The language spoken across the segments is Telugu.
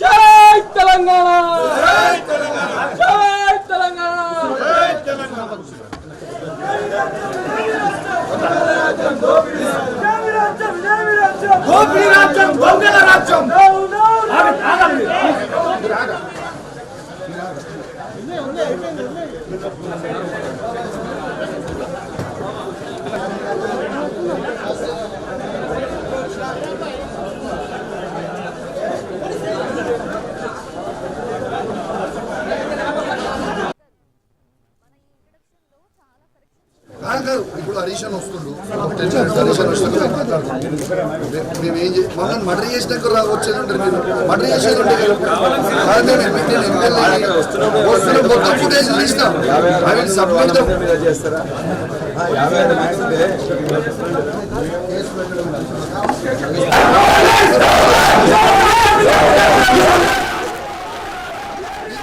జై తెలంగాణ, జై తెలంగాణ, జై తెలంగాణ. దోపిడీ రాజ్యం, దొంగల రాజ్యం. ఇప్పుడు హరీషన్ వస్తుండు, హరీషన్ వస్తుంది మేమేం మమ్మల్ని మర్డర్ చేసినాక వచ్చేది ఉంటారు. మీరు మర్డర్ చేసేది ఉంటే మొత్తం ఫుటేజ్ తీసినాం. అవి submit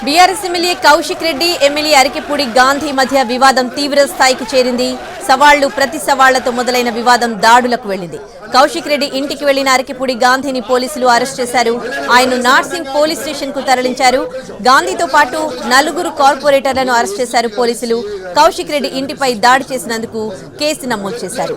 BRS MLA Kaushik Reddy, MLA Arikepudi Gandhi మధ్య వివాదం తీవ్ర స్థాయికి చేరింది. సవాళ్లు ప్రతి సవాళ్లతో మొదలైన వివాదం దాడులకు వెళ్లింది. కౌశిక్ రెడ్డి ఇంటికి వెళ్లిన అరికెపూడి గాంధీని పోలీసులు అరెస్ట్ చేశారు. ఆయన్ను నార్సింగ్ పోలీస్ స్టేషన్ కు తరలించారు. గాంధీతో పాటు 4 కార్పొరేటర్లను అరెస్ట్ చేశారు పోలీసులు. కౌశిక్ రెడ్డి ఇంటిపై దాడి చేసినందుకు కేసు నమోదు చేశారు.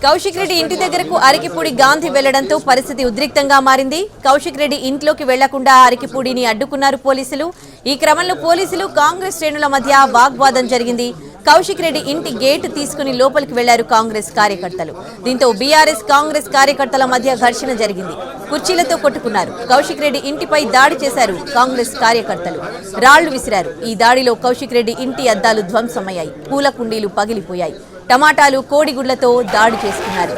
కౌశిక్ రెడ్డి ఇంటి దగ్గరకు అరికెపూడి గాంధీ వెళ్లడంతో పరిస్థితి ఉద్రిక్తంగా మారింది. కౌశిక్ రెడ్డి ఇంట్లోకి వెళ్లకుండా అరికెపూడిని అడ్డుకున్నారు పోలీసులు. ఈ క్రమంలో పోలీసులు కాంగ్రెస్ శ్రేణుల మధ్య వాగ్వాదం జరిగింది. కౌశిక్ రెడ్డి ఇంటి గేటు తీసుకుని లోపలికి వెళ్లారు కాంగ్రెస్ కార్యకర్తలు. దీంతో బీఆర్ఎస్ కాంగ్రెస్ కార్యకర్తల మధ్య ఘర్షణ జరిగింది. కుర్చీలతో కొట్టుకున్నారు. కౌశిక్ రెడ్డి ఇంటిపై దాడి చేశారు కాంగ్రెస్ కార్యకర్తలు. రాళ్లు విసిరారు. ఈ దాడిలో కౌశిక్ రెడ్డి ఇంటి అద్దాలు ధ్వంసమయ్యాయి. పూల కుండీలు పగిలిపోయాయి. టమాటాలు, కోడిగుడ్లతో దాడి చేసుకున్నారు.